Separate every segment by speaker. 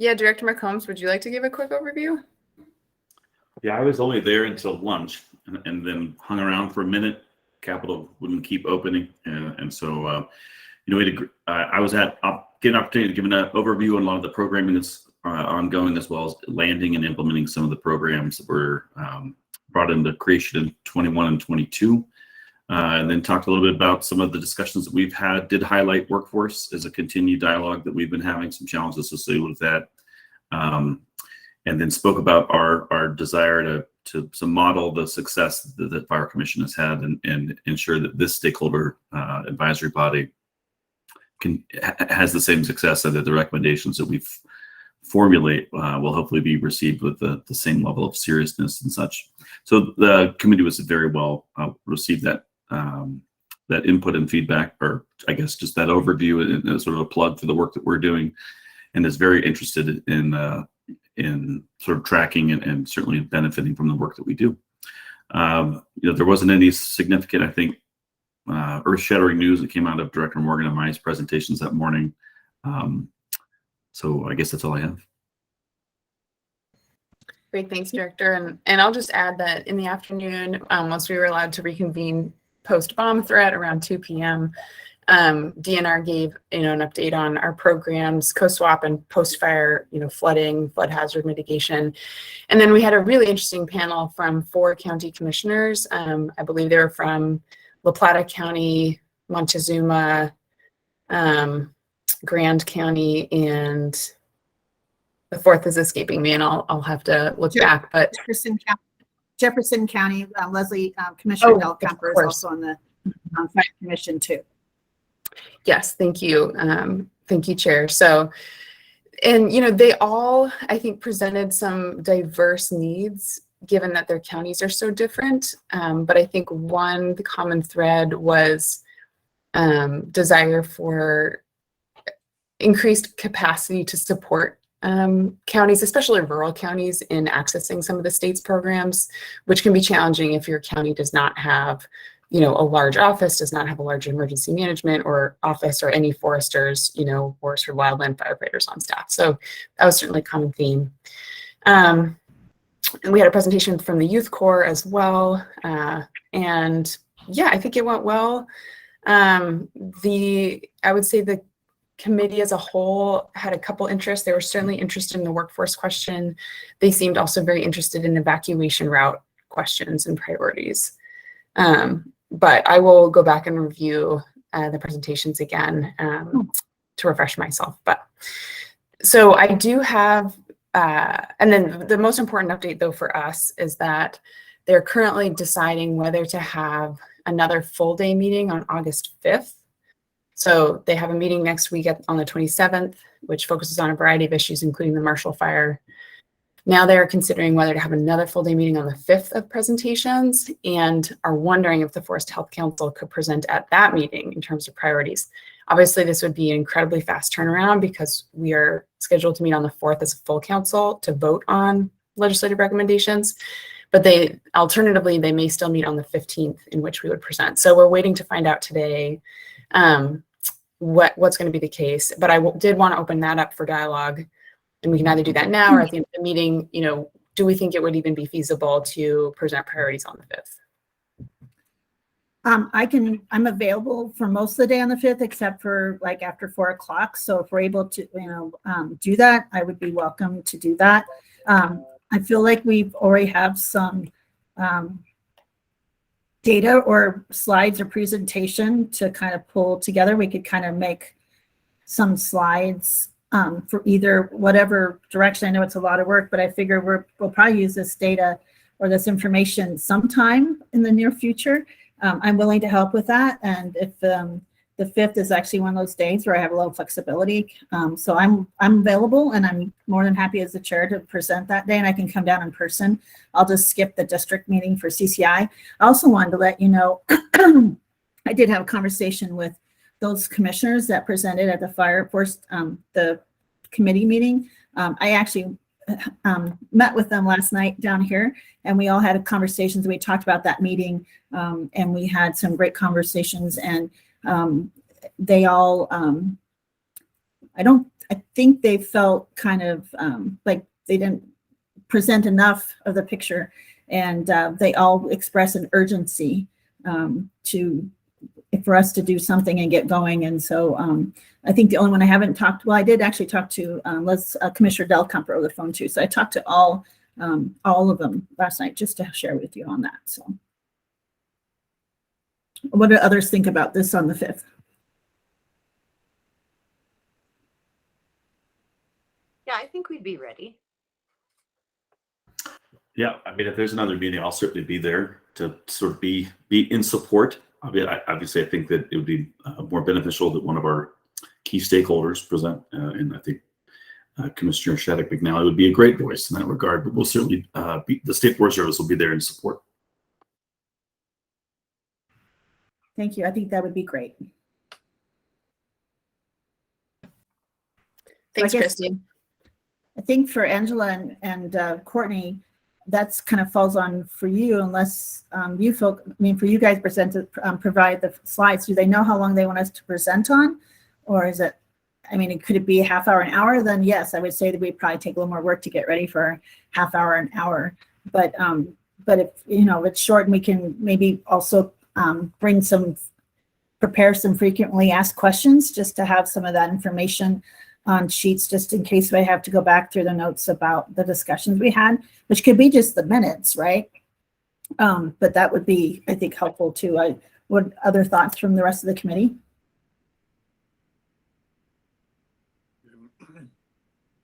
Speaker 1: Yeah, Director McCombs, would you like to give a quick overview?
Speaker 2: Yeah, I was only there until lunch and then hung around for a minute. Capitol wouldn't keep opening. And so, I was getting an opportunity to give an overview on a lot of the programming that's ongoing, as well as landing and implementing some of the programs that were brought into creation in 21 and 22. And then talked a little bit about some of the discussions that we've had, did highlight workforce as a continued dialogue that we've been having, some challenges associated with that. And then spoke about our desire to model the success that the Fire Commission has had and ensure that this stakeholder advisory body has the same success, and that the recommendations that we formulate will hopefully be received with the same level of seriousness and such. So the committee was very well received that input and feedback, or I guess just that overview and sort of a plug for the work that we're doing, and is very interested in sort of tracking and certainly benefiting from the work that we do. There wasn't any significant, I think, earth-shattering news that came out of Director Morgan and my presentations that morning. So I guess that's all I have.
Speaker 1: Great, thanks, Director. And I'll just add that in the afternoon, once we were allowed to reconvene post-bomb threat around 2 p.m., DNR gave an update on our programs, co-swap and post-fire, flooding, flood hazard mitigation. And then we had a really interesting panel from 4 county commissioners. I believe they were from La Plata County, Montezuma, Grand County, and the fourth is escaping me, and I'll have to look back. But
Speaker 3: Jefferson County, Leslie, Commissioner Del Camper is also on the Fire Commission too.
Speaker 1: Yes, thank you. Thank you, Chair. So, and they all, I think, presented some diverse needs given that their counties are so different. But I think the common thread was desire for increased capacity to support counties, especially rural counties, in accessing some of the state's programs, which can be challenging if your county does not have a large office, does not have a large emergency management or office, or any foresters, forest or wildland firefighters on staff. So that was certainly a common theme. And we had a presentation from the Youth Corps as well. And yeah, I think it went well. I would say the committee as a whole had a couple interests. They were certainly interested in the workforce question. They seemed also very interested in evacuation route questions and priorities. But I will go back and review the presentations again to refresh myself. But so I do have, and then the most important update though for us is that they're currently deciding whether to have another full day meeting on August 5th. So they have a meeting next week on the 27th, which focuses on a variety of issues, including the Marshall Fire. Now they're considering whether to have another full day meeting on the 5th of presentations, and are wondering if the Forest Health Council could present at that meeting in terms of priorities. Obviously, this would be an incredibly fast turnaround because we are scheduled to meet on the 4th as a full council to vote on legislative recommendations. But alternatively, they may still meet on the 15th, in which we would present. So we're waiting to find out today what's going to be the case. But I did want to open that up for dialogue. And we can either do that now or at the end of the meeting. Do we think it would even be feasible to present priorities on the 5th?
Speaker 3: I'm available for most of the day on the 5th, except for like after 4 o'clock. So if we're able to, do that, I would be welcome to do that. I feel like we've already have some data or slides or presentation to kind of pull together. We could kind of make some slides for either whatever direction. I know it's a lot of work, but I figure we'll probably use this data or this information sometime in the near future. I'm willing to help with that. And if the 5th is actually one of those days where I have a little flexibility, so I'm available, and I'm more than happy as the chair to present that day, and I can come down in person. I'll just skip the district meeting for CCI. I also wanted to let you know, I did have a conversation with those commissioners that presented at the Fire Force, the committee meeting. I actually met with them last night down here, and we all had conversations. We talked about that meeting, and we had some great conversations, and they all I think they felt kind of like they didn't present enough of the picture, and they all express an urgency for us to do something and get going. And so I think the only one I haven't talked, well, I did actually talk to Commissioner Delcamp over the phone too. So I talked to all of them last night just to share with you on that. So what do others think about this on the 5th?
Speaker 4: Yeah, I think we'd be ready.
Speaker 2: Yeah, I mean, if there's another meeting, I'll certainly be there to sort of be in support. I mean, obviously, I think that it would be more beneficial that one of our key stakeholders present, and I think Commissioner Shattuck McNally would be a great voice in that regard. But we'll certainly the State Forest Service will be there in support.
Speaker 3: Thank you. I think that would be great.
Speaker 1: Thanks,
Speaker 3: I guess-
Speaker 1: Christy.
Speaker 3: I think for Angela and Courtney, that's kind of falls on for you, unless you feel, I mean, for you guys provide the slides. Do they know how long they want us to present on? Or is it, I mean, could it be a half hour, an hour? Then yes, I would say that we'd probably take a little more work to get ready for half hour, an hour. But if, you know, it's short, and we can maybe also prepare some frequently asked questions just to have some of that information on sheets, just in case we have to go back through the notes about the discussions we had, which could be just the minutes, right? But that would be, I think, helpful too. What other thoughts from the rest of the committee?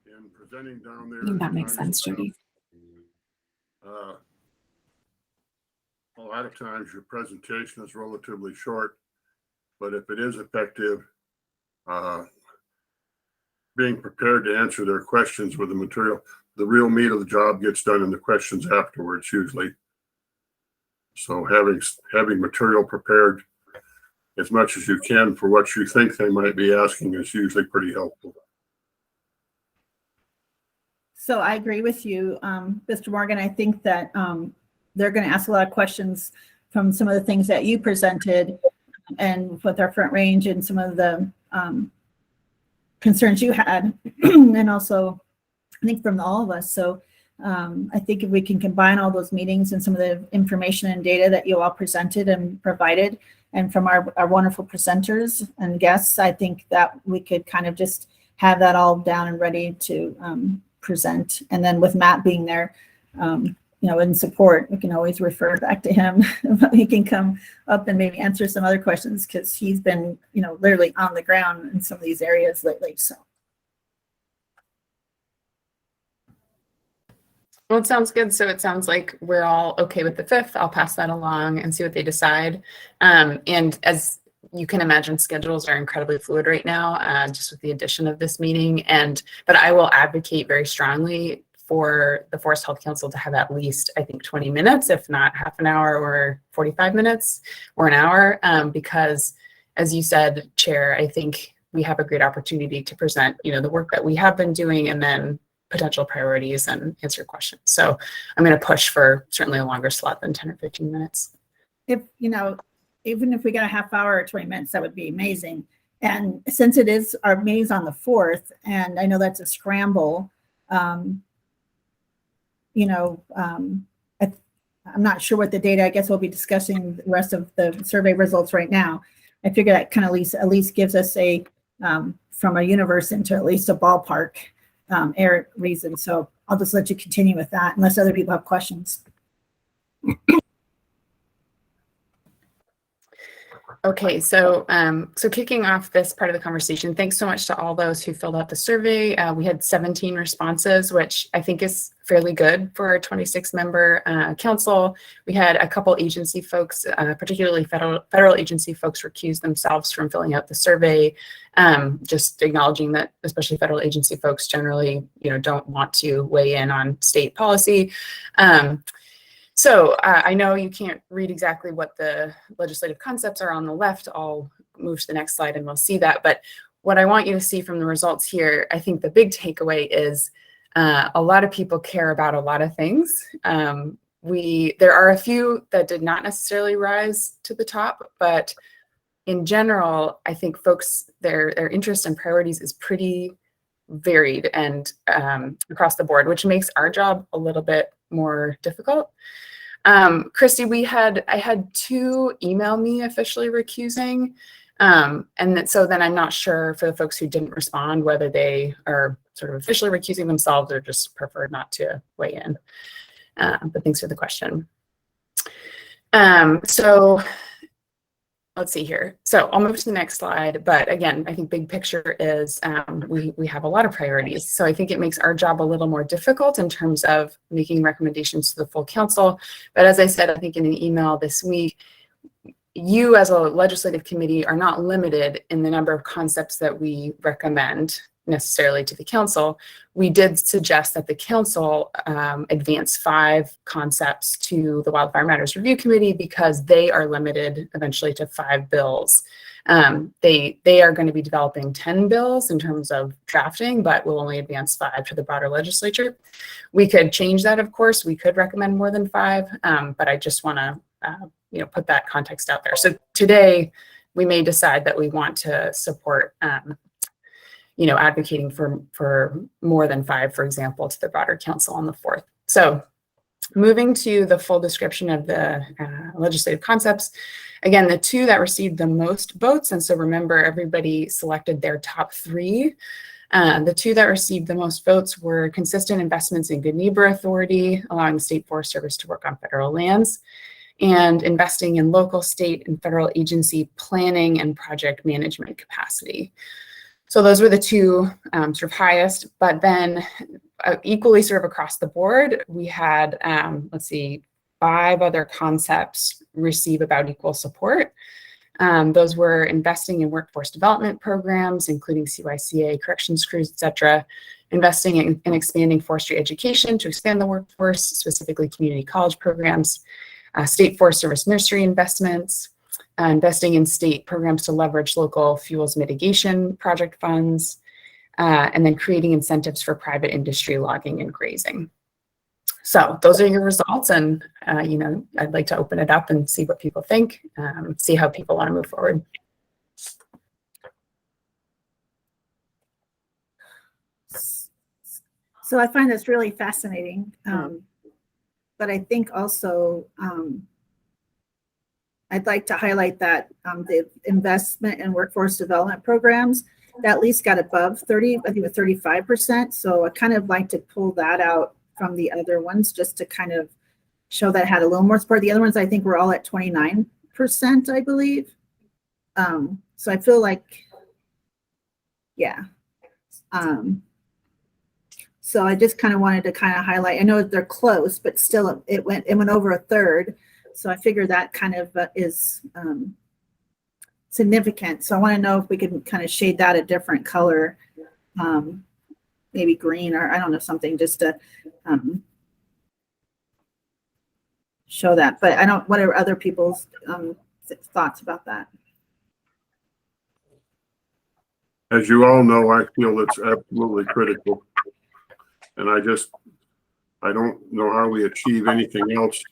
Speaker 5: And presenting down there.
Speaker 1: I think that makes sense, Jody.
Speaker 5: A lot of times your presentation is relatively short, but if it is effective, being prepared to answer their questions with the material, the real meat of the job gets done in the questions afterwards usually. So having material prepared as much as you can for what you think they might be asking is usually pretty helpful.
Speaker 3: So I agree with you, Mr. Morgan. I think that they're going to ask a lot of questions from some of the things that you presented, and with our Front Range and some of the concerns you had, and also I think from all of us. So I think if we can combine all those meetings and some of the information and data that you all presented and provided, and from our wonderful presenters and guests, I think that we could kind of just have that all down and ready to present. And then with Matt being there, you know, in support, we can always refer back to him. He can come up and maybe answer some other questions, because he's been, you know, literally on the ground in some of these areas lately. So.
Speaker 1: Well, it sounds good. So it sounds like we're all okay with the 5th. I'll pass that along and see what they decide. And as you can imagine, schedules are incredibly fluid right now, just with the addition of this meeting. But I will advocate very strongly for the Forest Health Council to have at least, I think, 20 minutes, if not half an hour or 45 minutes or an hour, because as you said, Chair, I think we have a great opportunity to present, you know, the work that we have been doing, and then potential priorities and answer questions. So I'm going to push for certainly a longer slot than 10 or 15 minutes.
Speaker 3: If, you know, even if we got a half hour or 20 minutes, that would be amazing. And since it is our meeting's on the 4th, and I know that's a scramble, you know, I'm not sure what the data, I guess we'll be discussing the rest of the survey results right now. I figure that kind of at least gives us a, from a universe into at least a ballpark reason. So I'll just let you continue with that unless other people have questions.
Speaker 1: Okay, so kicking off this part of the conversation, thanks so much to all those who filled out the survey. We had 17 responses, which I think is fairly good for a 26-member council. We had a couple agency folks, particularly federal agency folks, recuse themselves from filling out the survey, just acknowledging that especially federal agency folks generally, you know, don't want to weigh in on state policy. So I know you can't read exactly what the legislative concepts are on the left. I'll move to the next slide and we'll see that. But what I want you to see from the results here, I think the big takeaway is a lot of people care about a lot of things. There are a few that did not necessarily rise to the top, but in general, I think folks, their interest and priorities is pretty varied and across the board, which makes our job a little bit more difficult. Christy, I had 2 email me officially recusing. So then I'm not sure for the folks who didn't respond, whether they are sort of officially recusing themselves or just prefer not to weigh in. But thanks for the question. So let's see here. So I'll move to the next slide. But again, I think big picture is we have a lot of priorities. So I think it makes our job a little more difficult in terms of making recommendations to the full council. But as I said, I think in an email this week, you as a legislative committee are not limited in the number of concepts that we recommend necessarily to the council. We did suggest that the council advance 5 concepts to the Wildfire Matters Review Committee because they are limited eventually to 5 bills. They are going to be developing 10 bills in terms of drafting, but will only advance 5 to the broader legislature. We could change that, of course. We could recommend more than 5, but I just want to put that context out there. So today we may decide that we want to support advocating for more than 5, for example, to the broader council on the 4th. So moving to the full description of the legislative concepts, again, the 2 that received the most votes, and so remember everybody selected their top 3. The 2 that received the most votes were consistent investments in Good Neighbor Authority, allowing the State Forest Service to work on federal lands, and investing in local, state, and federal agency planning and project management capacity. So those were the 2 sort of highest, but then equally sort of across the board, we had, 5 other concepts receive about equal support. Those were investing in workforce development programs, including CYCA, corrections crews, et cetera, investing in expanding forestry education to expand the workforce, specifically community college programs, State Forest Service nursery investments, investing in state programs to leverage local fuels mitigation project funds, and then creating incentives for private industry logging and grazing. So those are your results, and I'd like to open it up and see what people think, see how people want to move forward.
Speaker 3: So I find this really fascinating, but I think also I'd like to highlight that the investment in workforce development programs that at least got above 30, I think with 35%. So I kind of like to pull that out from the other ones just to kind of show that it had a little more support. The other ones I think were all at 29%, I believe. So I feel like, yeah. So I just kind of wanted to kind of highlight, I know they're close, but still it went over a third. So I figure that kind of is significant. So I want to know if we can kind of shade that a different color, maybe green, or I don't know, something just to show that. But I don't, what are other people's thoughts about that?
Speaker 5: As you all know, I feel it's absolutely critical. And I don't know how we achieve anything else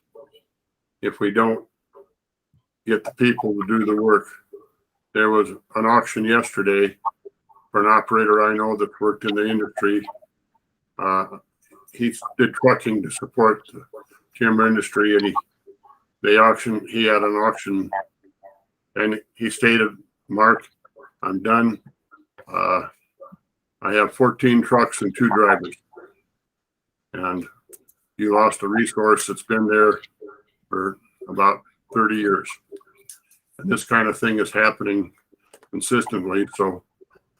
Speaker 5: if we don't get the people to do the work. There was an auction yesterday for an operator I know that worked in the industry. He did trucking to support the timber industry, and he had an auction, and he stated, "Mark, I'm done. I have 14 trucks and 2 drivers." And you lost a resource that's been there for about 30 years. And this kind of thing is happening consistently. So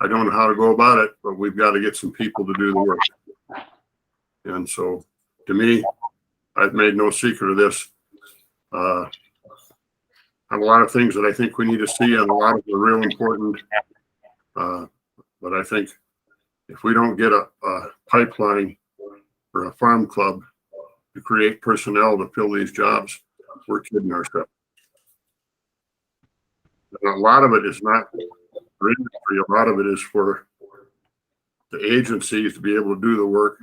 Speaker 5: I don't know how to go about it, but we've got to get some people to do the work. And so to me, I've made no secret of this. I have a lot of things that I think we need to see, and a lot of them are real important. But I think if we don't get a pipeline or a farm club to create personnel to fill these jobs, we're kidding ourselves. And a lot of it is not for industry. A lot of it is for the agencies to be able to do the work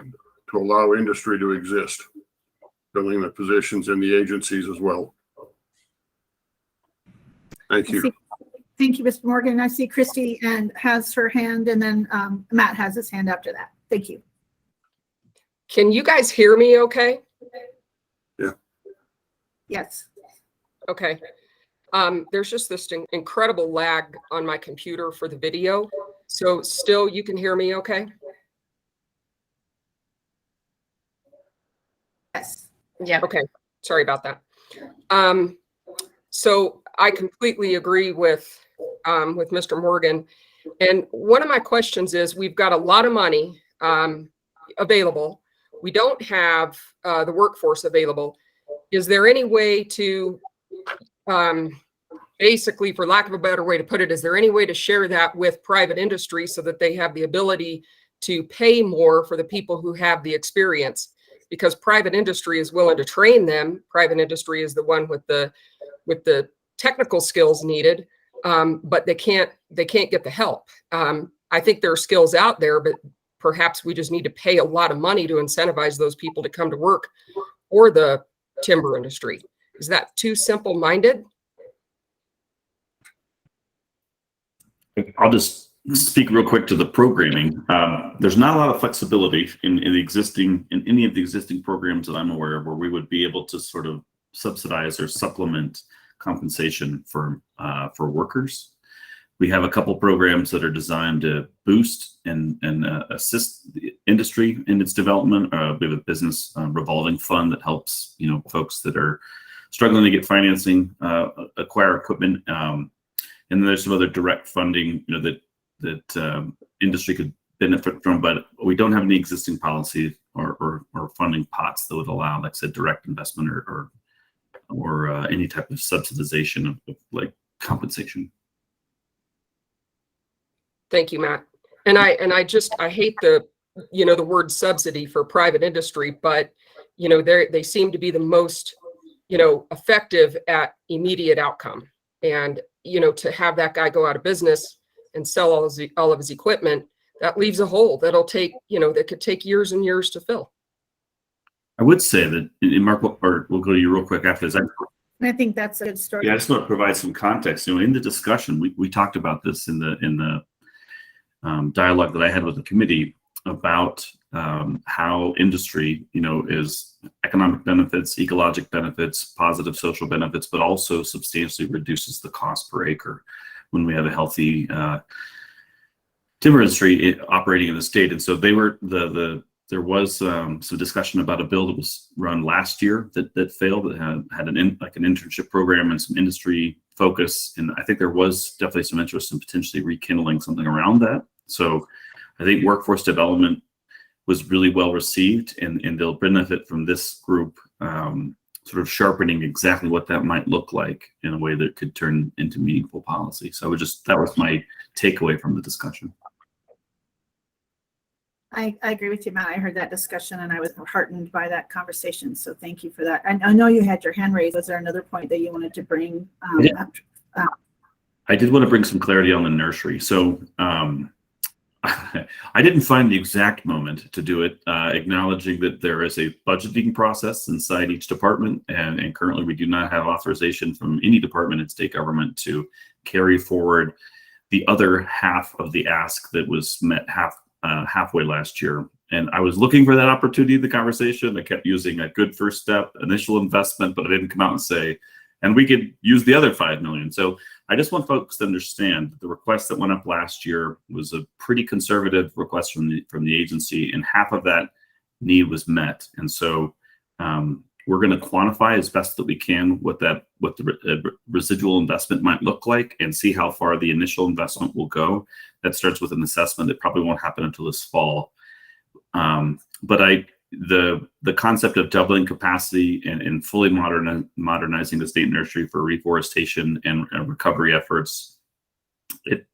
Speaker 5: to allow industry to exist, filling the positions in the agencies as well. Thank you.
Speaker 3: Thank you, Mr. Morgan. I see Christy and has her hand, and then Matt has his hand after that. Thank you.
Speaker 6: Can you guys hear me okay?
Speaker 3: Yes.
Speaker 6: Okay. There's just this incredible lag on my computer for the video. So still you can hear me okay?
Speaker 3: Yes.
Speaker 1: Yeah.
Speaker 6: Okay, sorry about that. So I completely agree with Mr. Morgan. And one of my questions is, we've got a lot of money available. We don't have the workforce available. Is there any way to, basically, for lack of a better way to put it, is there any way to share that with private industry so that they have the ability to pay more for the people who have the experience? Because private industry is willing to train them. Private industry is the one with the technical skills needed, but they can't get the help. I think there are skills out there, but perhaps we just need to pay a lot of money to incentivize those people to come to work for the timber industry. Is that too simple-minded?
Speaker 2: I'll just speak real quick to the programming. There's not a lot of flexibility in any of the existing programs that I'm aware of where we would be able to sort of subsidize or supplement compensation for workers. We have a couple programs that are designed to boost and assist the industry in its development. We have a business revolving fund that helps folks that are struggling to get financing, acquire equipment, and then there's some other direct funding that industry could benefit from, but we don't have any existing policy or funding pots that would allow, like I said, direct investment or any type of subsidization of like compensation.
Speaker 6: Thank you, Matt. And I hate the word subsidy for private industry, but they seem to be the most effective at immediate outcome. And to have that guy go out of business and sell all of his equipment, that leaves a hole that'll take that could take years and years to fill.
Speaker 2: I would say that, and Mark, or we'll go to you real quick after this.
Speaker 3: I think that's a good story.
Speaker 2: Yeah, I just want to provide some context. In the discussion, we talked about this in the dialogue that I had with the committee about how industry, is economic benefits, ecologic benefits, positive social benefits, but also substantially reduces the cost per acre when we have a healthy timber industry operating in the state. And so there was some discussion about a bill that was run last year that failed, that had an internship program and some industry focus. And I think there was definitely some interest in potentially rekindling something around that. So I think workforce development was really well received, and they'll benefit from this group sort of sharpening exactly what that might look like in a way that could turn into meaningful policy. So that was my takeaway from the discussion.
Speaker 3: I agree with you, Matt. I heard that discussion and I was heartened by that conversation. So thank you for that. And I know you had your hand raised. Was there another point that you wanted to bring up?
Speaker 2: I did want to bring some clarity on the nursery. So I didn't find the exact moment to do it, acknowledging that there is a budgeting process inside each department, and currently we do not have authorization from any department in state government to carry forward the other half of the ask that was met halfway last year. And I was looking for that opportunity in the conversation. I kept using a good first step, initial investment, but I didn't come out and say, and we could use the other $5 million. So I just want folks to understand the request that went up last year was a pretty conservative request from the agency, and half of that need was met. And so we're going to quantify as best that we can what the residual investment might look like, and see how far the initial investment will go. That starts with an assessment that probably won't happen until this fall. But the concept of doubling capacity and fully modernizing the state nursery for reforestation and recovery efforts, it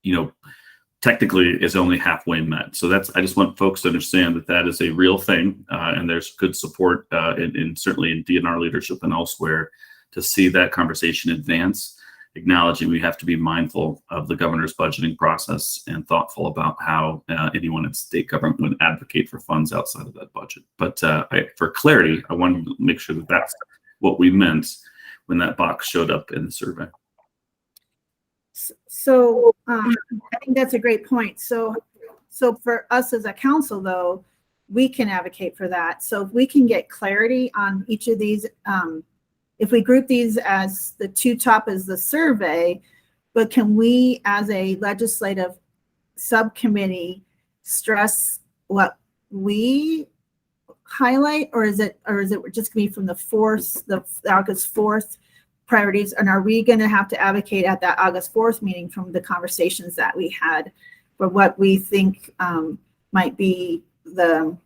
Speaker 2: technically is only halfway met. So I just want folks to understand that is a real thing, and there's good support certainly in DNR leadership and elsewhere to see that conversation advance, acknowledging we have to be mindful of the governor's budgeting process and thoughtful about how anyone in state government would advocate for funds outside of that budget. But for clarity, I wanted to make sure that that's what we meant when that box showed up in the survey.
Speaker 3: So I think that's a great point. So for us as a council, though, we can advocate for that. So if we can get clarity on each of these, if we group these as the two top is the survey, but can we as a legislative subcommittee stress what we highlight, or is it just gonna be from the August 4th priorities? And are we going to have to advocate at that August 4th meeting from the conversations that we had for what we think might be the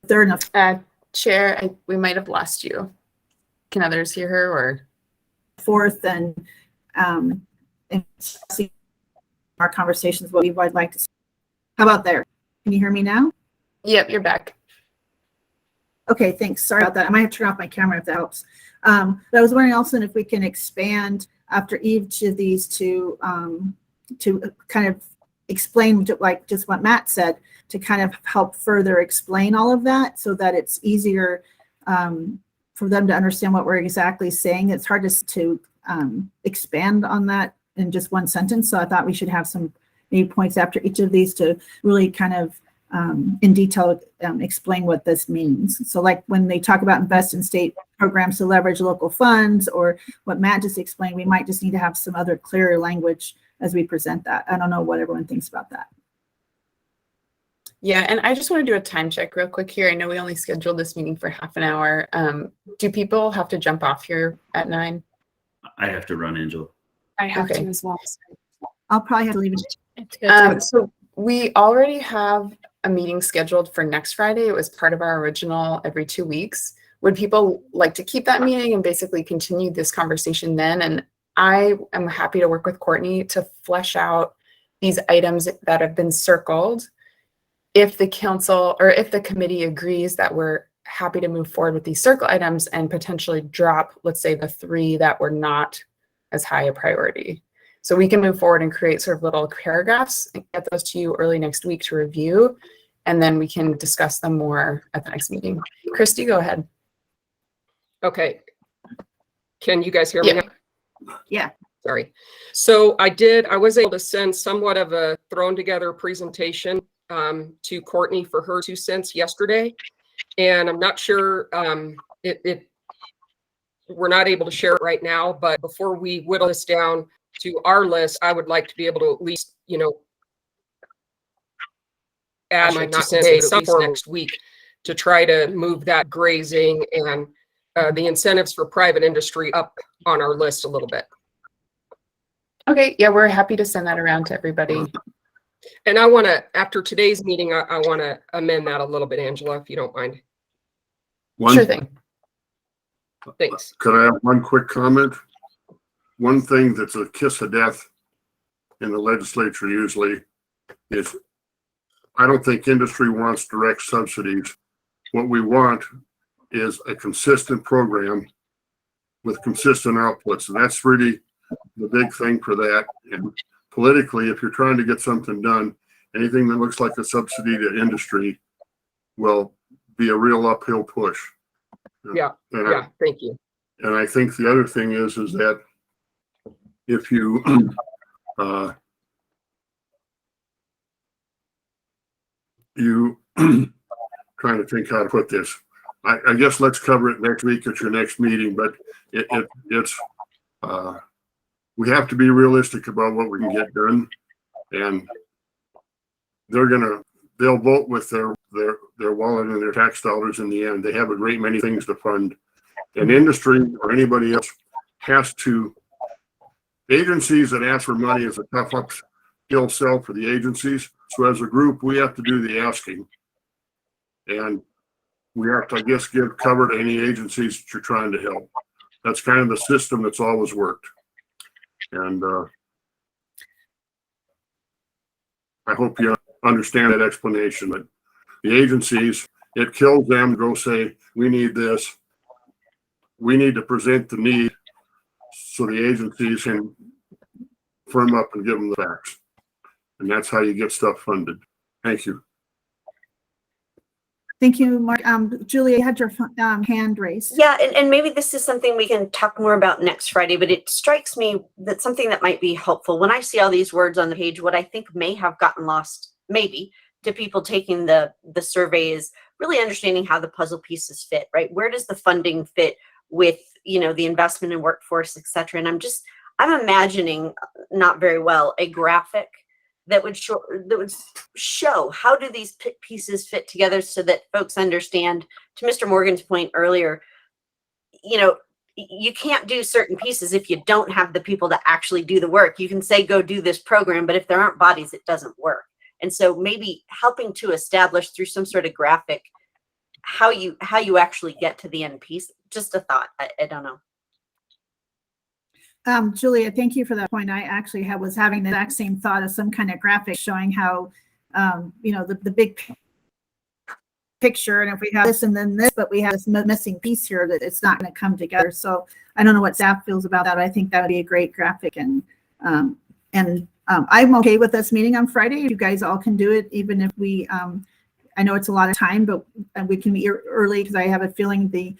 Speaker 3: third and
Speaker 1: Chair, we might have lost you. Can others hear her or?
Speaker 3: fourth, and see our conversations, what we would like to see. How about there? Can you hear me now?
Speaker 1: Yep, you're back.
Speaker 3: Okay, thanks. Sorry about that. I might have to turn off my camera if that helps. But I was wondering also if we can expand after each of these to kind of explain, like just what Matt said, to kind of help further explain all of that so that it's easier for them to understand what we're exactly saying. It's hard to expand on that in just one sentence. So I thought we should have some maybe points after each of these to really kind of in detail explain what this means. So like when they talk about invest in state programs to leverage local funds, or what Matt just explained, we might just need to have some other clearer language as we present that. I don't know what everyone thinks about that.
Speaker 1: Yeah, and I just want to do a time check real quick here. I know we only scheduled this meeting for half an hour. Do people have to jump off here at 9?
Speaker 2: I have to run, Angela.
Speaker 7: I have
Speaker 1: Okay.
Speaker 7: to as well.
Speaker 3: I'll probably have to leave it.
Speaker 1: So we already have a meeting scheduled for next Friday. It was part of our original every 2 weeks. Would people like to keep that meeting and basically continue this conversation then? And I am happy to work with Courtney to flesh out these items that have been circled. If the council or if the committee agrees that we're happy to move forward with these circle items and potentially drop, let's say, the 3 that were not as high a priority. So we can move forward and create sort of little paragraphs and get those to you early next week to review, and then we can discuss them more at the next meeting. Christy, go ahead.
Speaker 6: Okay. Can you guys hear me
Speaker 1: Yeah.
Speaker 6: now?
Speaker 3: Yeah.
Speaker 6: Sorry. So I was able to send somewhat of a thrown together presentation to Courtney for her 2 cents yesterday. And I'm not sure, we're not able to share it right now, but before we whittle this down to our list, I would like to be able to at least, add my 2 cents at least next week to try to move that grazing and the incentives for private industry up on our list a little bit.
Speaker 1: Okay, yeah, we're happy to send that around to everybody.
Speaker 6: And I want to, after today's meeting, I want to amend that a little bit, Angela, if you don't mind.
Speaker 1: Sure thing.
Speaker 6: Thanks.
Speaker 5: Could I have one quick comment? One thing that's a kiss of death in the legislature usually is, I don't think industry wants direct subsidies. What we want is a consistent program with consistent outputs. And that's really the big thing for that. And politically, if you're trying to get something done, anything that looks like a subsidy to industry will be a real uphill push.
Speaker 6: Yeah,
Speaker 5: And
Speaker 6: yeah, thank you.
Speaker 5: And I think the other thing is that if you trying to think how to put this. I guess let's cover it next week at your next meeting, but it's we have to be realistic about what we can get done, and they'll vote with their wallet and their tax dollars in the end. They have a great many things to fund, and industry or anybody else has to. Agencies that ask for money is a tough uphill sell for the agencies. So as a group, we have to do the asking, and we have to, I guess, give cover to any agencies that you're trying to help. That's kind of the system that's always worked. And I hope you understand that explanation. But the agencies, it kills them to go say, we need this. We need to present the need so the agencies can firm up and give them the facts. And that's how you get stuff funded. Thank you.
Speaker 3: Thank you, Mark. Julie, you had your hand raised.
Speaker 4: Yeah, and maybe this is something we can talk more about next Friday, but it strikes me that something that might be helpful when I see all these words on the page, what I think may have gotten lost, maybe, to people taking the survey is really understanding how the puzzle pieces fit, right? Where does the funding fit with, the investment in workforce, et cetera? And I'm imagining, not very well, a graphic that would show how do these pieces fit together so that folks understand, to Mr. Morgan's point earlier, you can't do certain pieces if you don't have the people that actually do the work. You can say, go do this program, but if there aren't bodies, it doesn't work. And so maybe helping to establish through some sort of graphic how you actually get to the end piece. Just a thought. I don't know.
Speaker 3: Julia, thank you for that point. I actually was having the exact same thought of some kind of graphic showing how, the big picture, and if we have this and then this, but we have this missing piece here, that it's not going to come together. So I don't know what staff feels about that. I think that would be a great graphic, and I'm okay with us meeting on Friday. You guys all can do it, even if we, I know it's a lot of time, but we can meet early, because I have a feeling the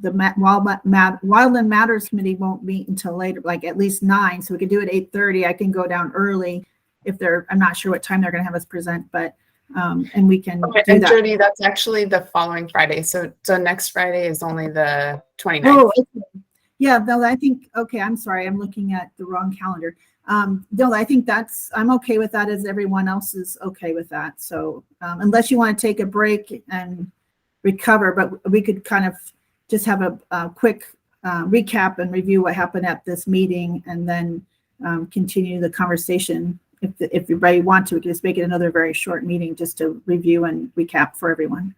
Speaker 3: Wildland Matters Committee won't meet until later, like at least 9. So we could do it 8:30. I can go down early if I'm not sure what time they're going to have us present, but and we can
Speaker 1: Okay,
Speaker 3: do
Speaker 1: and
Speaker 3: that.
Speaker 1: Jody, that's actually the following Friday. So next Friday is only the 29th.
Speaker 3: Oh, okay. Yeah, no, I think, okay, I'm sorry, I'm looking at the wrong calendar. No, I think I'm okay with that, as everyone else is okay with that. So unless you want to take a break and recover, but we could kind of just have a quick recap and review what happened at this meeting, and then continue the conversation. If everybody want to, we can just make it another very short meeting just to review and recap for everyone.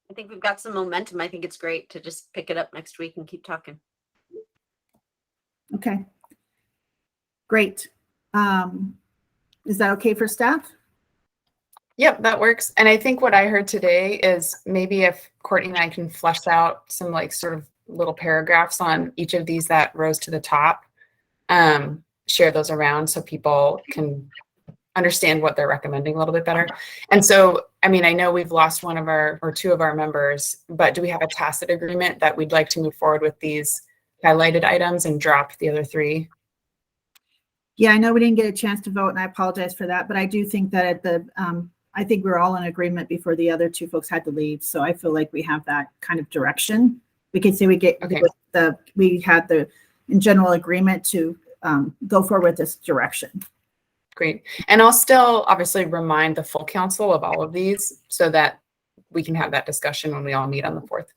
Speaker 4: I think we've got some momentum. I think it's great to just pick it up next week and keep talking.
Speaker 3: Okay. Great. Is that okay for staff?
Speaker 1: Yep, that works. And I think what I heard today is maybe if Courtney and I can flesh out some sort of little paragraphs on each of these that rose to the top, share those around so people can understand what they're recommending a little bit better. And so, I know we've lost one of our or two of our members, but do we have a tacit agreement that we'd like to move forward with these highlighted items and drop the other 3?
Speaker 3: Yeah, I know we didn't get a chance to vote, and I apologize for that, but I do think that I think we're all in agreement before the other 2 folks had to leave. So I feel like we have that kind of direction. We could say we had the in general agreement to go forward with this direction.
Speaker 1: Great. And I'll still obviously remind the full council of all of these so that we can have that discussion when we all meet on the 4th.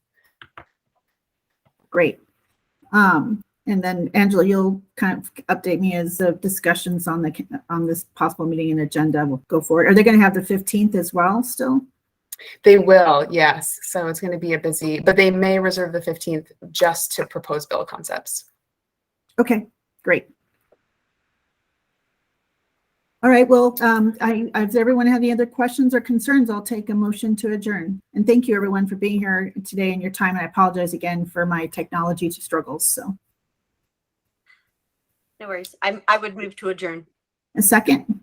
Speaker 3: Great. And then Angela, you'll kind of update me as the discussions on this possible meeting and agenda will go forward. Are they going to have the 15th as well still?
Speaker 1: They will, yes. So it's going to be a busy, but they may reserve the 15th just to propose bill concepts.
Speaker 3: Okay, great. All right, well, does everyone have any other questions or concerns? I'll take a motion to adjourn. And thank you everyone for being here today and your time. I apologize again for my technology struggles. So.
Speaker 4: No worries. I would move to adjourn.
Speaker 3: A second.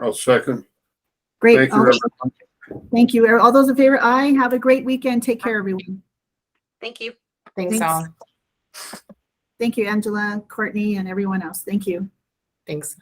Speaker 5: I'll second.
Speaker 3: Great.
Speaker 5: Thank you, everyone.
Speaker 3: Thank you. All those in favor, aye. Have a great weekend. Take care, everyone.
Speaker 4: Thank you.
Speaker 1: Thanks all.
Speaker 3: Thank you, Angela, Courtney, and everyone else. Thank you.
Speaker 1: Thanks.